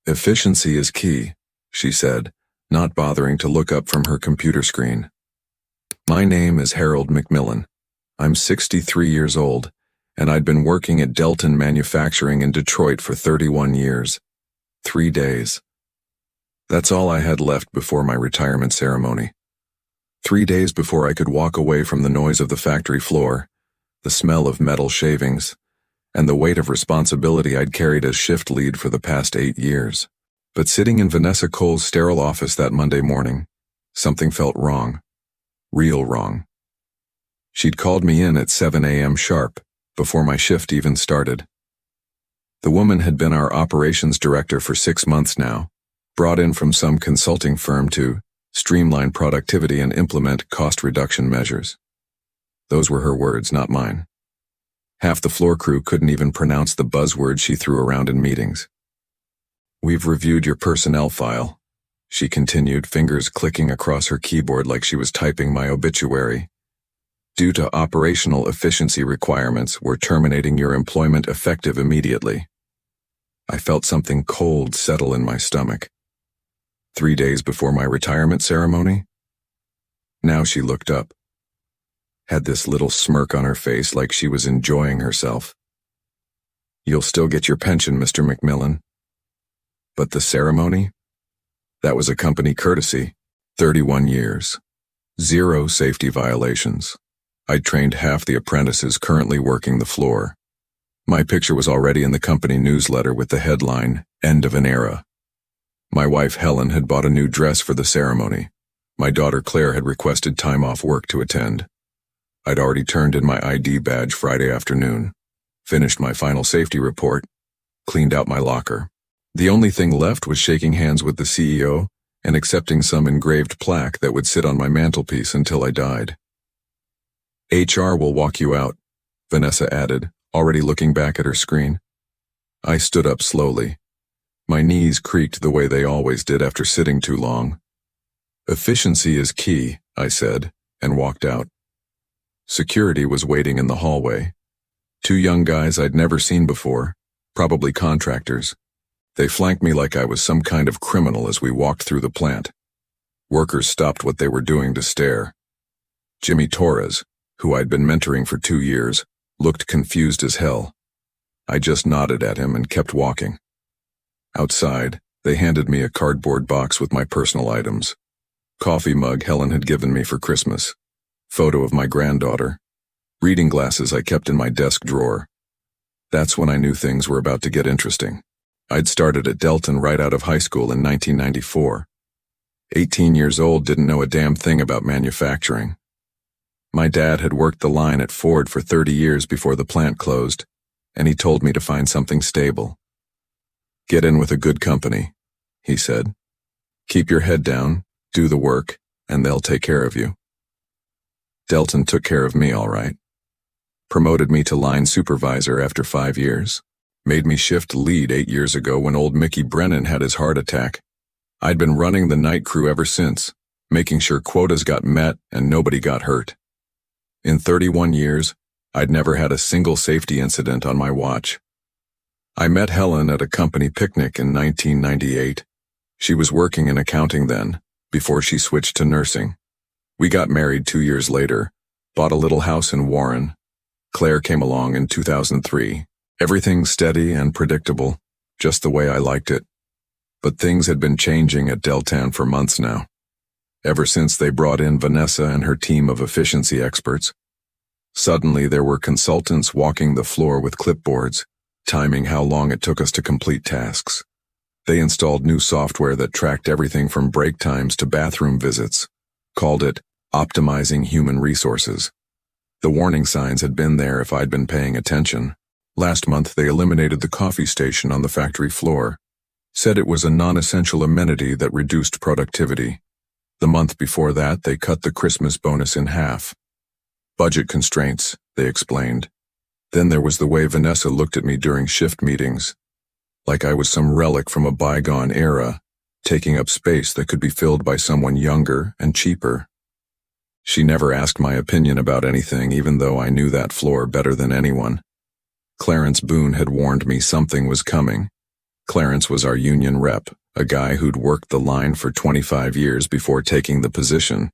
Efficiency is key, she said, not bothering to look up from her computer screen. My name is Harold McMillan. I'm 63 years old, and I'd been working at Delton Manufacturing in Detroit for 31 years. 3 days. That's all I had left before my retirement ceremony. 3 days before I could walk away from the noise of the factory floor, the smell of metal shavings, and the weight of responsibility I'd carried as shift lead for the past 8 years. But sitting in Vanessa Cole's sterile office that Monday morning, something felt wrong. Real wrong. She'd called me in at 7 a.m. sharp, before my shift even started. The woman had been our operations director for 6 months now, brought in from some consulting firm to streamline productivity and implement cost reduction measures. Those were her words, not mine. Half the floor crew couldn't even pronounce the buzzwords she threw around in meetings. We've reviewed your personnel file, she continued, fingers clicking across her keyboard like she was typing my obituary. Due to operational efficiency requirements, we're terminating your employment effective immediately. I felt something cold settle in my stomach. 3 days before my retirement ceremony? Now she looked up. Had this little smirk on her face like she was enjoying herself. You'll still get your pension, Mr. McMillan. But the ceremony? That was a company courtesy. 31 years. 0 safety violations. I'd trained half the apprentices currently working the floor. My picture was already in the company newsletter with the headline, "End of an Era." My wife Helen had bought a new dress for the ceremony. My daughter Claire had requested time off work to attend. I'd already turned in my ID badge Friday afternoon, finished my final safety report, cleaned out my locker. The only thing left was shaking hands with the CEO and accepting some engraved plaque that would sit on my mantelpiece until I died. HR will walk you out, Vanessa added, already looking back at her screen. I stood up slowly. My knees creaked the way they always did after sitting too long. Efficiency is key, I said, and walked out. Security was waiting in the hallway. 2 young guys I'd never seen before, probably contractors. They flanked me like I was some kind of criminal as we walked through the plant. Workers stopped what they were doing to stare. Jimmy Torres, who I'd been mentoring for 2 years, looked confused as hell. I just nodded at him and kept walking. Outside, they handed me a cardboard box with my personal items. Coffee mug Helen had given me for Christmas. Photo of my granddaughter. Reading glasses I kept in my desk drawer. That's when I knew things were about to get interesting. I'd started at Delton right out of high school in 1994. 18 years old, didn't know a damn thing about manufacturing. My dad had worked the line at Ford for 30 years before the plant closed, and he told me to find something stable. Get in with a good company, he said. Keep your head down, do the work, and they'll take care of you. Delton took care of me all right. Promoted me to line supervisor after 5 years. Made me shift lead 8 years ago when old Mickey Brennan had his heart attack. I'd been running the night crew ever since, making sure quotas got met and nobody got hurt. In 31 years, I'd never had a single safety incident on my watch. I met Helen at a company picnic in 1998. She was working in accounting then, before she switched to nursing. We got married 2 years later, bought a little house in Warren. Claire came along in 2003. Everything steady and predictable, just the way I liked it. But things had been changing at Deltan for months now. Ever since they brought in Vanessa and her team of efficiency experts. Suddenly there were consultants walking the floor with clipboards, timing how long it took us to complete tasks. They installed new software that tracked everything from break times to bathroom visits, called it optimizing human resources. The warning signs had been there if I'd been paying attention. Last month they eliminated the coffee station on the factory floor, said it was a non-essential amenity that reduced productivity. The month before that they cut the Christmas bonus in half. Budget constraints, they explained. Then there was the way Vanessa looked at me during shift meetings, like I was some relic from a bygone era, taking up space that could be filled by someone younger and cheaper. She never asked my opinion about anything, even though I knew that floor better than anyone. Clarence Boone had warned me something was coming. Clarence was our union rep, a guy who'd worked the line for 25 years before taking the position.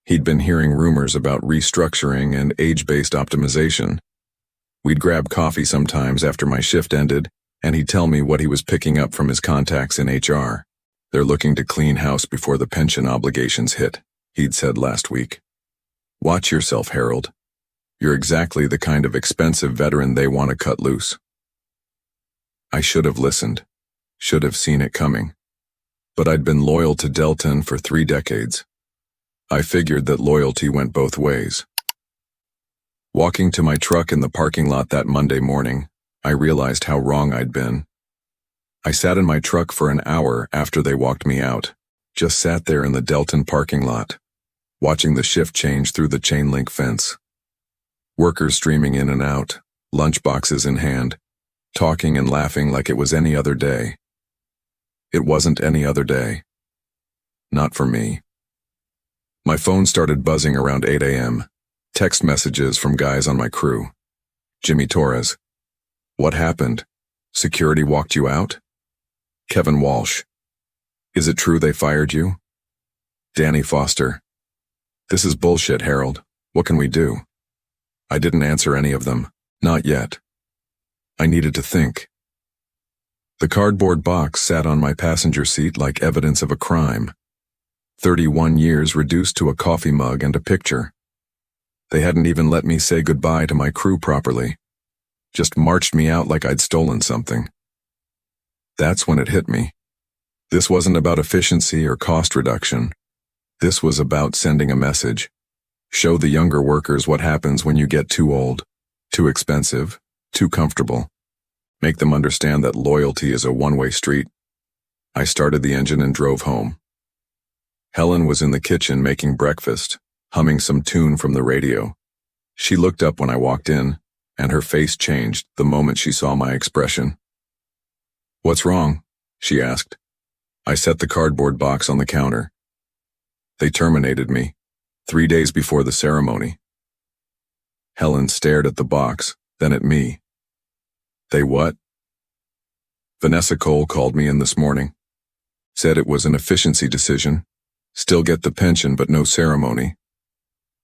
He'd been hearing rumors about restructuring and age-based optimization. We'd grab coffee sometimes after my shift ended, and he'd tell me what he was picking up from his contacts in HR. They're looking to clean house before the pension obligations hit, he'd said last week. Watch yourself, Harold. You're exactly the kind of expensive veteran they want to cut loose. I should have listened, should have seen it coming. But I'd been loyal to Delton for 3 decades. I figured that loyalty went both ways. Walking to my truck in the parking lot that Monday morning, I realized how wrong I'd been. I sat in my truck for an hour after they walked me out, just sat there in the Delton parking lot, watching the shift change through the chain link fence. Workers streaming in and out, lunchboxes in hand, talking and laughing like it was any other day. It wasn't any other day. Not for me. My phone started buzzing around 8 a.m. Text messages from guys on my crew. Jimmy Torres. What happened? Security walked you out? Kevin Walsh. Is it true they fired you? Danny Foster. This is bullshit, Harold. What can we do? I didn't answer any of them. Not yet. I needed to think. The cardboard box sat on my passenger seat like evidence of a crime. 31 years reduced to a coffee mug and a picture. They hadn't even let me say goodbye to my crew properly. Just marched me out like I'd stolen something. That's when it hit me. This wasn't about efficiency or cost reduction. This was about sending a message. Show the younger workers what happens when you get too old, too expensive, too comfortable. Make them understand that loyalty is a one-way street. I started the engine and drove home. Helen was in the kitchen making breakfast, humming some tune from the radio. She looked up when I walked in, and her face changed the moment she saw my expression. What's wrong? She asked. I set the cardboard box on the counter. They terminated me, 3 days before the ceremony. Helen stared at the box, then at me. They what? Vanessa Cole called me in this morning. Said it was an efficiency decision. Still get the pension but no ceremony.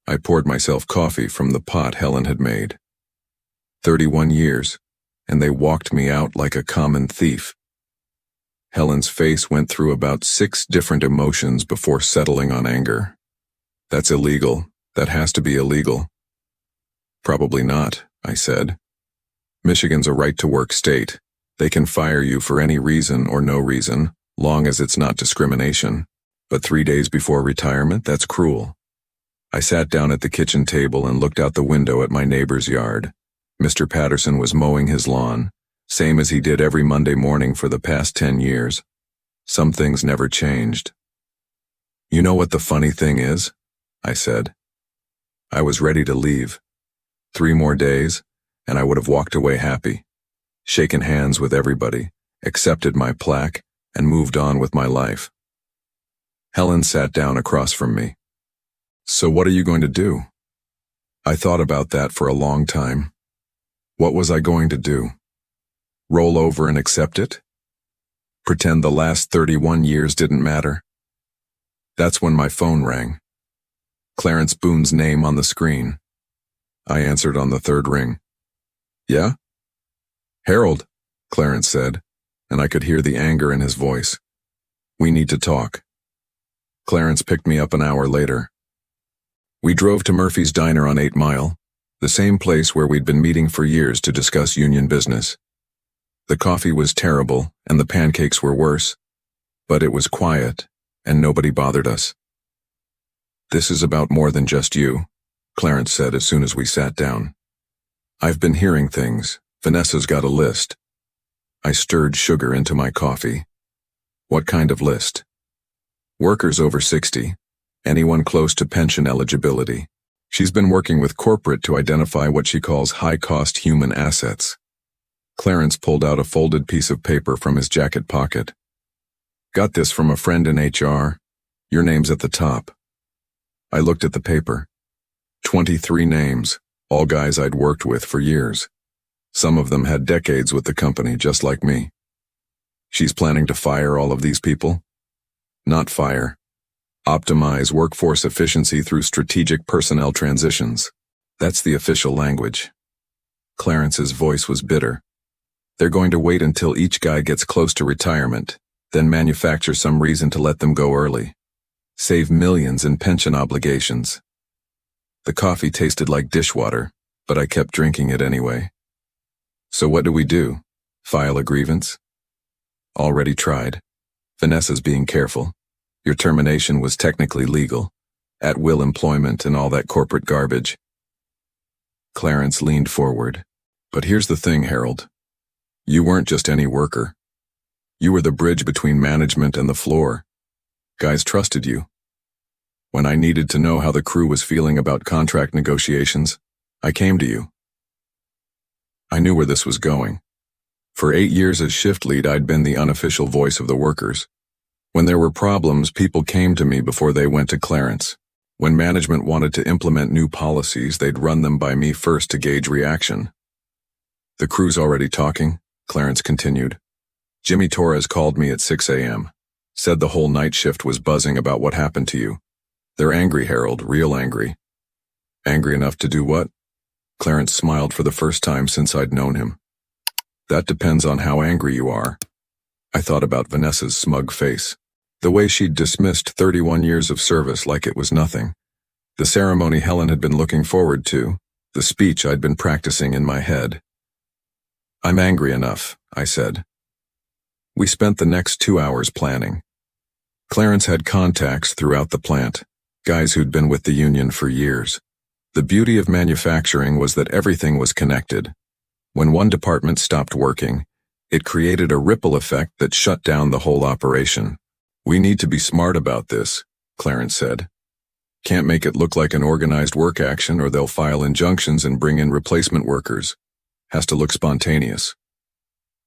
I poured myself coffee from the pot Helen had made. 31 years, and they walked me out like a common thief. Helen's face went through about 6 different emotions before settling on anger. That's illegal. That has to be illegal. Probably not, I said. Michigan's a right-to-work state. They can fire you for any reason or no reason, long as it's not discrimination. But 3 days before retirement, that's cruel. I sat down at the kitchen table and looked out the window at my neighbor's yard. Mr. Patterson was mowing his lawn, same as he did every Monday morning for the past 10 years. Some things never changed. You know what the funny thing is? I said. I was ready to leave. 3 more days, and I would have walked away happy, shaken hands with everybody, accepted my plaque, and moved on with my life. Helen sat down across from me. So what are you going to do? I thought about that for a long time. What was I going to do? Roll over and accept it? Pretend the last 31 years didn't matter? That's when my phone rang. Clarence Boone's name on the screen. I answered on the 3rd ring. Yeah? Harold, Clarence said, and I could hear the anger in his voice. We need to talk. Clarence picked me up an hour later. We drove to Murphy's Diner on 8 Mile, the same place where we'd been meeting for years to discuss union business. The coffee was terrible and the pancakes were worse, but it was quiet and nobody bothered us. This is about more than just you, Clarence said as soon as we sat down. I've been hearing things. Vanessa's got a list. I stirred sugar into my coffee. What kind of list? Workers over 60. Anyone close to pension eligibility. She's been working with corporate to identify what she calls high-cost human assets. Clarence pulled out a folded piece of paper from his jacket pocket. Got this from a friend in HR. Your name's at the top. I looked at the paper. 23 names, all guys I'd worked with for years. Some of them had decades with the company, just like me. She's planning to fire all of these people? Not fire. Optimize workforce efficiency through strategic personnel transitions. That's the official language. Clarence's voice was bitter. They're going to wait until each guy gets close to retirement, then manufacture some reason to let them go early. Save millions in pension obligations. The coffee tasted like dishwater, but I kept drinking it anyway. So what do we do? File a grievance? Already tried. Vanessa's being careful. Your termination was technically legal. At-will employment and all that corporate garbage. Clarence leaned forward. But here's the thing, Harold. You weren't just any worker. You were the bridge between management and the floor. Guys trusted you. When I needed to know how the crew was feeling about contract negotiations, I came to you. I knew where this was going. For 8 years as shift lead, I'd been the unofficial voice of the workers. When there were problems, people came to me before they went to Clarence. When management wanted to implement new policies, they'd run them by me first to gauge reaction. The crew's already talking, Clarence continued. Jimmy Torres called me at 6 a.m. Said the whole night shift was buzzing about what happened to you. They're angry, Harold, real angry. Angry enough to do what? Clarence smiled for the first time since I'd known him. That depends on how angry you are. I thought about Vanessa's smug face. The way she'd dismissed 31 years of service like it was nothing. The ceremony Helen had been looking forward to. The speech I'd been practicing in my head. I'm angry enough, I said. We spent the next 2 hours planning. Clarence had contacts throughout the plant, guys who'd been with the union for years. The beauty of manufacturing was that everything was connected. When one department stopped working, it created a ripple effect that shut down the whole operation. We need to be smart about this, Clarence said. Can't make it look like an organized work action or they'll file injunctions and bring in replacement workers. Has to look spontaneous.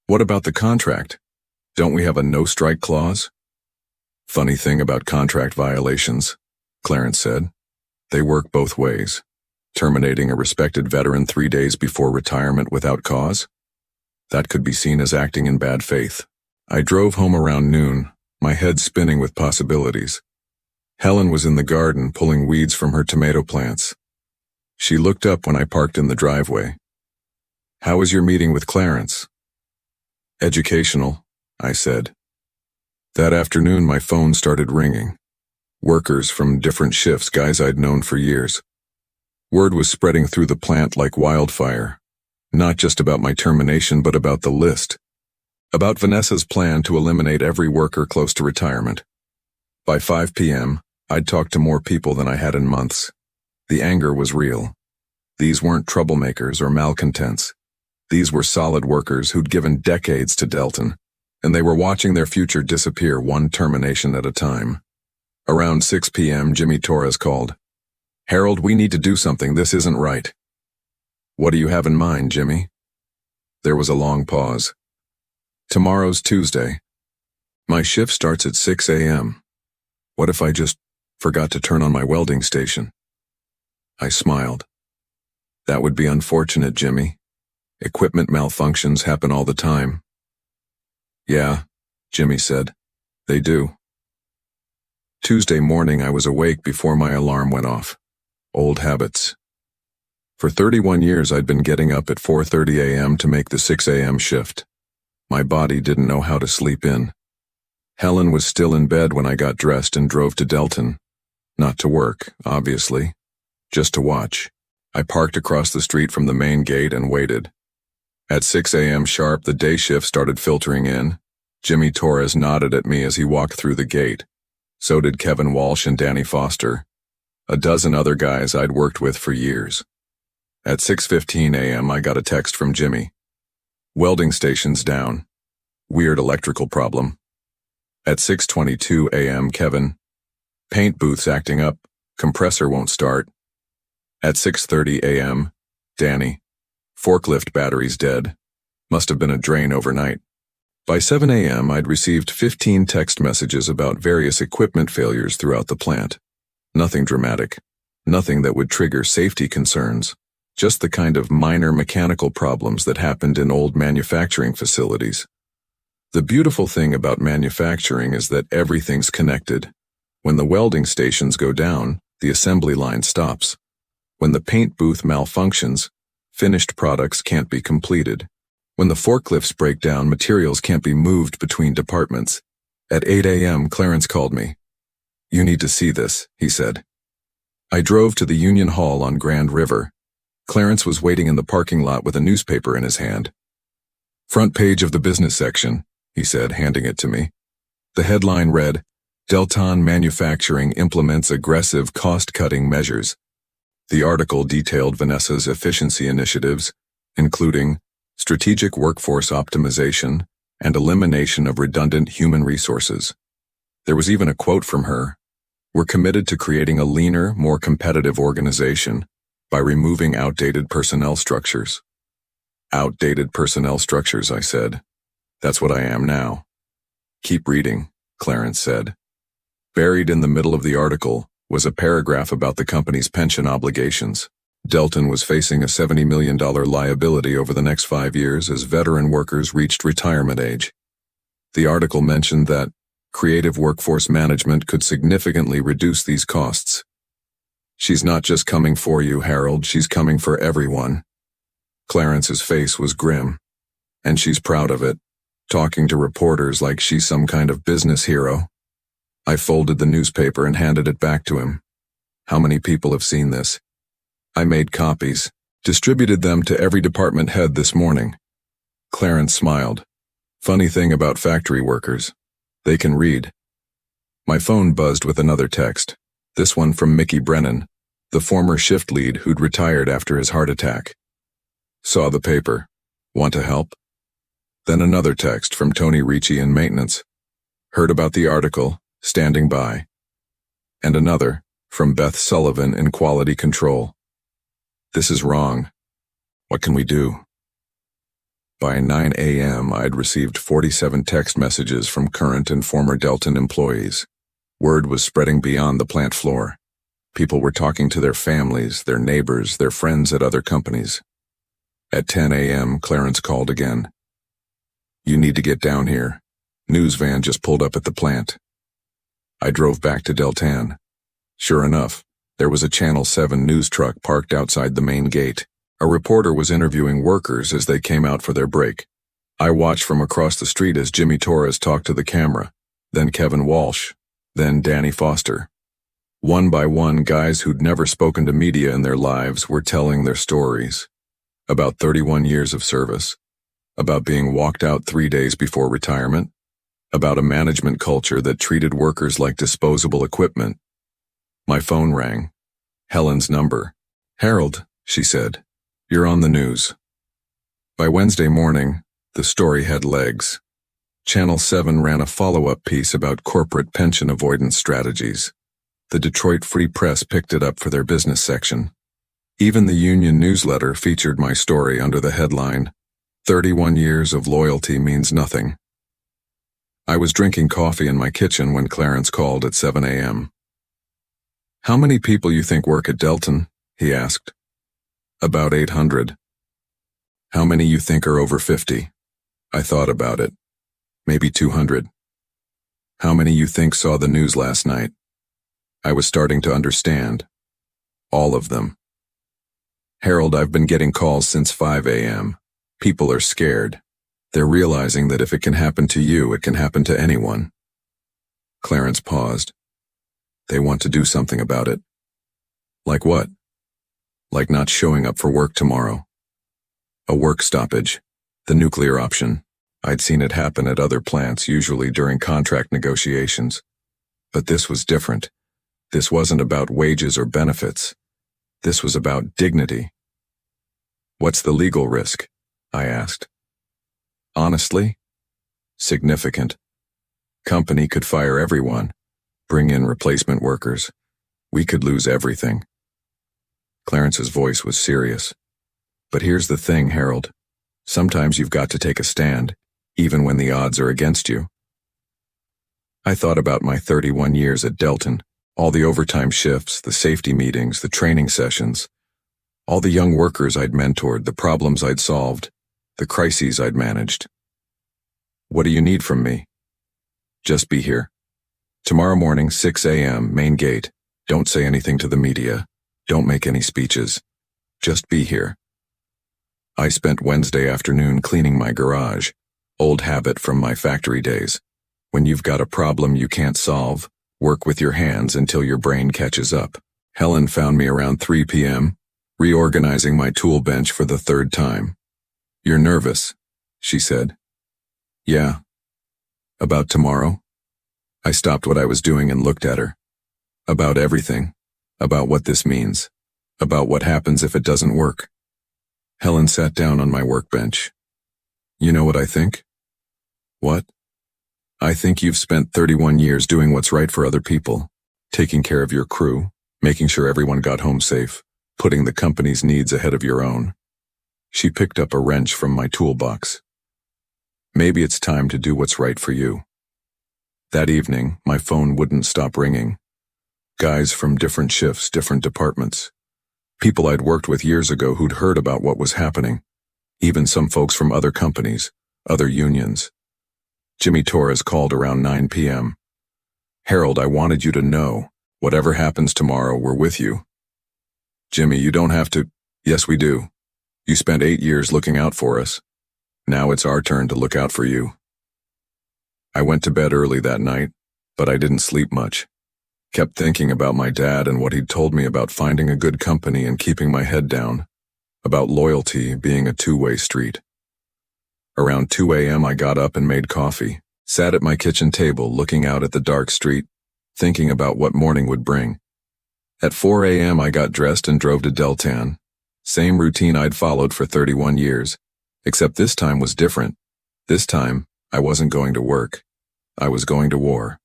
What about the contract? Don't we have a no-strike clause? Funny thing about contract violations, Clarence said. They work both ways. Terminating a respected veteran 3 days before retirement without cause? That could be seen as acting in bad faith. I drove home around noon, my head spinning with possibilities. Helen was in the garden pulling weeds from her tomato plants. She looked up when I parked in the driveway. How was your meeting with Clarence? Educational, I said. That afternoon my phone started ringing. Workers from different shifts, guys I'd known for years. Word was spreading through the plant like wildfire. Not just about my termination, but about the list. About Vanessa's plan to eliminate every worker close to retirement. By 5 p.m., I'd talked to more people than I had in months. The anger was real. These weren't troublemakers or malcontents. These were solid workers who'd given decades to Delton, and they were watching their future disappear one termination at a time. Around 6 p.m., Jimmy Torres called. Harold, we need to do something. This isn't right. What do you have in mind, Jimmy? There was a long pause. Tomorrow's Tuesday. My shift starts at 6 a.m. What if I just forgot to turn on my welding station? I smiled. That would be unfortunate, Jimmy. Equipment malfunctions happen all the time. Yeah, Jimmy said. They do. Tuesday morning I was awake before my alarm went off. Old habits. For 31 years I'd been getting up at 4:30 a.m. to make the 6 a.m. shift. My body didn't know how to sleep in. Helen was still in bed when I got dressed and drove to Delton. Not to work, obviously. Just to watch. I parked across the street from the main gate and waited. At 6 a.m. sharp, the day shift started filtering in. Jimmy Torres nodded at me as he walked through the gate. So did Kevin Walsh and Danny Foster. A dozen other guys I'd worked with for years. At 6:15 a.m. I got a text from Jimmy. Welding station's down. Weird electrical problem. At 6:22 a.m. Kevin. Paint booth's acting up. Compressor won't start. At 6:30 a.m. Danny. Forklift battery's dead. Must have been a drain overnight. By 7 a.m. I'd received 15 text messages about various equipment failures throughout the plant. Nothing dramatic. Nothing that would trigger safety concerns. Just the kind of minor mechanical problems that happened in old manufacturing facilities. The beautiful thing about manufacturing is that everything's connected. When the welding stations go down, the assembly line stops. When the paint booth malfunctions, finished products can't be completed. When the forklifts break down, materials can't be moved between departments. At 8 a.m., Clarence called me. "You need to see this," he said. I drove to the Union Hall on Grand River. Clarence was waiting in the parking lot with a newspaper in his hand. "Front page of the business section," he said, handing it to me. The headline read, "Delton Manufacturing Implements Aggressive Cost-Cutting Measures." The article detailed Vanessa's efficiency initiatives, including strategic workforce optimization and elimination of redundant human resources. There was even a quote from her: "We're committed to creating a leaner, more competitive organization by removing outdated personnel structures." "Outdated personnel structures," I said. "That's what I am now." "Keep reading," Clarence said. Buried in the middle of the article was a paragraph about the company's pension obligations. Delton was facing a $70 million liability over the next 5 years as veteran workers reached retirement age. The article mentioned that creative workforce management could significantly reduce these costs. "She's not just coming for you, Harold, she's coming for everyone." Clarence's face was grim. "And she's proud of it, talking to reporters like she's some kind of business hero." I folded the newspaper and handed it back to him. "How many people have seen this?" "I made copies, distributed them to every department head this morning." Clarence smiled. "Funny thing about factory workers. They can read." My phone buzzed with another text, this one from Mickey Brennan, the former shift lead who'd retired after his heart attack. "Saw the paper. Want to help?" Then another text from Tony Ricci in maintenance. "Heard about the article, standing by." And another from Beth Sullivan in quality control. "This is wrong. What can we do?" By 9 a.m., I'd received 47 text messages from current and former Delton employees. Word was spreading beyond the plant floor. People were talking to their families, their neighbors, their friends at other companies. At 10 a.m., Clarence called again. "You need to get down here. News van just pulled up at the plant." I drove back to Deltan. Sure enough, there was a Channel 7 news truck parked outside the main gate. A reporter was interviewing workers as they came out for their break. I watched from across the street as Jimmy Torres talked to the camera, then Kevin Walsh, then Danny Foster. One by one, guys who'd never spoken to media in their lives were telling their stories. About 31 years of service. About being walked out 3 days before retirement. About a management culture that treated workers like disposable equipment. My phone rang. Helen's number. "Harold," she said, "you're on the news." By Wednesday morning, the story had legs. Channel 7 ran a follow-up piece about corporate pension avoidance strategies. The Detroit Free Press picked it up for their business section. Even the Union newsletter featured my story under the headline, "31 Years of Loyalty Means Nothing." I was drinking coffee in my kitchen when Clarence called at 7 a.m. "How many people you think work at Delton?" he asked. "About 800. "How many you think are over 50? I thought about it. Maybe 200. "How many you think saw the news last night?" I was starting to understand. "All of them." "Harold, I've been getting calls since 5 a.m. People are scared. They're realizing that if it can happen to you, it can happen to anyone." Clarence paused. "They want to do something about it." "Like what?" "Like not showing up for work tomorrow." A work stoppage. The nuclear option. I'd seen it happen at other plants, usually during contract negotiations. But this was different. This wasn't about wages or benefits. This was about dignity. "What's the legal risk?" I asked. "Honestly, significant. Company could fire everyone, bring in replacement workers. We could lose everything." Clarence's voice was serious. "But here's the thing, Harold. Sometimes you've got to take a stand, even when the odds are against you." I thought about my 31 years at Delton, all the overtime shifts, the safety meetings, the training sessions, all the young workers I'd mentored, the problems I'd solved, the crises I'd managed. What do you need from me? Just be here. Tomorrow morning, 6 a.m., main gate. Don't say anything to the media. Don't make any speeches. Just be here. I spent Wednesday afternoon cleaning my garage. Old habit from my factory days. When you've got a problem you can't solve, work with your hands until your brain catches up. Helen found me around 3 p.m., reorganizing my tool bench for the third time. You're nervous, she said. Yeah. About tomorrow? I stopped what I was doing and looked at her. About everything. About what this means. About what happens if it doesn't work. Helen sat down on my workbench. You know what I think? What? I think you've spent 31 years doing what's right for other people, taking care of your crew, making sure everyone got home safe, putting the company's needs ahead of your own. She picked up a wrench from my toolbox. Maybe it's time to do what's right for you. That evening, my phone wouldn't stop ringing. Guys from different shifts, different departments. People I'd worked with years ago who'd heard about what was happening. Even some folks from other companies, other unions. Jimmy Torres called around 9 p.m. Harold, I wanted you to know, whatever happens tomorrow, we're with you. Jimmy, you don't have to. Yes, we do. You spent 8 years looking out for us. Now it's our turn to look out for you. I went to bed early that night, but I didn't sleep much. Kept thinking about my dad and what he'd told me about finding a good company and keeping my head down, about loyalty being a two-way street. Around 2 a.m. I got up and made coffee, sat at my kitchen table looking out at the dark street, thinking about what morning would bring. At 4 a.m. I got dressed and drove to Deltan. Same routine I'd followed for 31 years, except this time was different. This time, I wasn't going to work. I was going to war.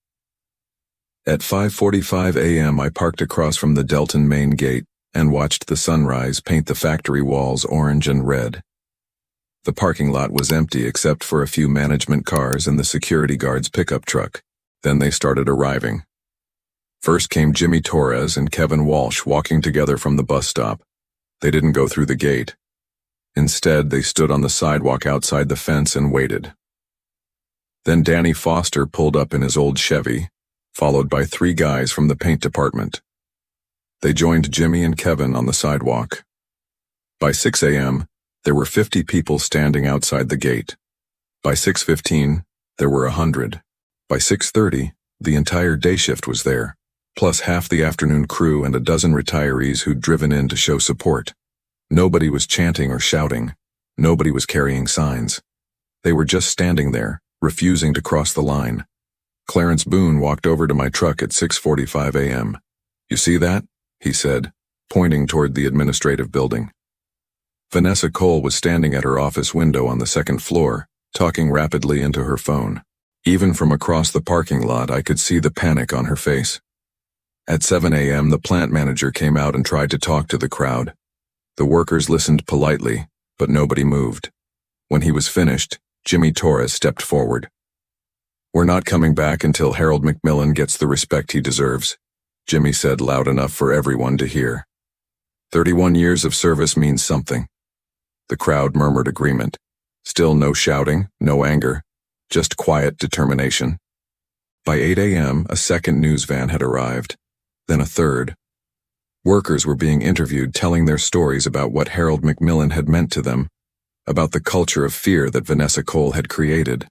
At 5:45 a.m. I parked across from the Deltan main gate and watched the sunrise paint the factory walls orange and red. The parking lot was empty except for a few management cars and the security guard's pickup truck. Then they started arriving. First came Jimmy Torres and Kevin Walsh walking together from the bus stop. They didn't go through the gate. Instead, they stood on the sidewalk outside the fence and waited. Then Danny Foster pulled up in his old Chevy, followed by 3 guys from the paint department. They joined Jimmy and Kevin on the sidewalk. By 6 a.m., there were 50 people standing outside the gate. By 6:15, there were 100. By 6:30, the entire day shift was there, plus half the afternoon crew and a dozen retirees who'd driven in to show support. Nobody was chanting or shouting. Nobody was carrying signs. They were just standing there, refusing to cross the line. Clarence Boone walked over to my truck at 6:45 a.m. You see that? He said, pointing toward the administrative building. Vanessa Cole was standing at her office window on the second floor, talking rapidly into her phone. Even from across the parking lot, I could see the panic on her face. At 7 a.m., the plant manager came out and tried to talk to the crowd. The workers listened politely, but nobody moved. When he was finished, Jimmy Torres stepped forward. We're not coming back until Harold McMillan gets the respect he deserves, Jimmy said loud enough for everyone to hear. 31 years of service means something. The crowd murmured agreement. Still no shouting, no anger, just quiet determination. By 8 a.m., a second news van had arrived, then a third. Workers were being interviewed telling their stories about what Harold McMillan had meant to them, about the culture of fear that Vanessa Cole had created.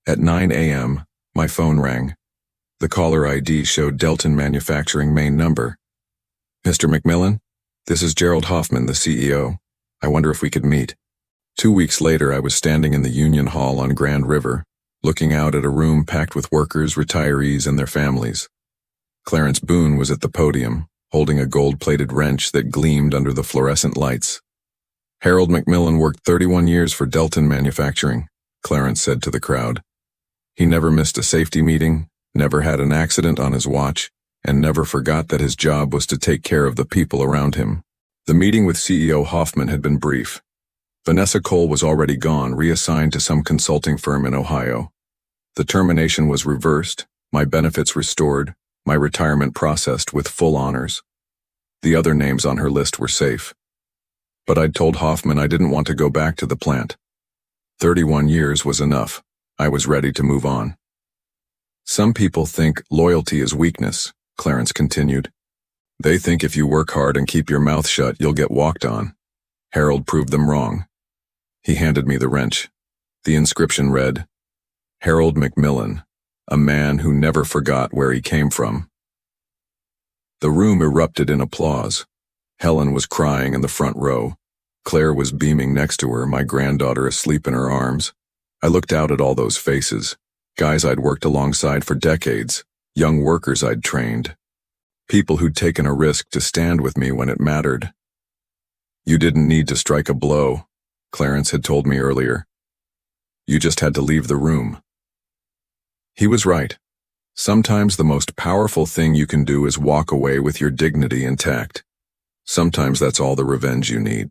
At 9 a.m., my phone rang. The caller ID showed Deltan Manufacturing main number. Mr. McMillan, this is Gerald Hoffman, the CEO. I wonder if we could meet. 2 weeks later, I was standing in the Union Hall on Grand River, looking out at a room packed with workers, retirees, and their families. Clarence Boone was at the podium, holding a gold-plated wrench that gleamed under the fluorescent lights. Harold McMillan worked 31 years for Deltan Manufacturing, Clarence said to the crowd. He never missed a safety meeting, never had an accident on his watch, and never forgot that his job was to take care of the people around him. The meeting with CEO Hoffman had been brief. Vanessa Cole was already gone, reassigned to some consulting firm in Ohio. The termination was reversed, my benefits restored, my retirement processed with full honors. The other names on her list were safe. But I'd told Hoffman I didn't want to go back to the plant. 31 years was enough. I was ready to move on. Some people think loyalty is weakness, Clarence continued. They think if you work hard and keep your mouth shut, you'll get walked on. Harold proved them wrong. He handed me the wrench. The inscription read, Harold McMillan, a man who never forgot where he came from. The room erupted in applause. Helen was crying in the front row. Claire was beaming next to her, my granddaughter asleep in her arms. I looked out at all those faces, guys I'd worked alongside for decades, young workers I'd trained, people who'd taken a risk to stand with me when it mattered. You didn't need to strike a blow, Clarence had told me earlier. You just had to leave the room. He was right. Sometimes the most powerful thing you can do is walk away with your dignity intact. Sometimes that's all the revenge you need.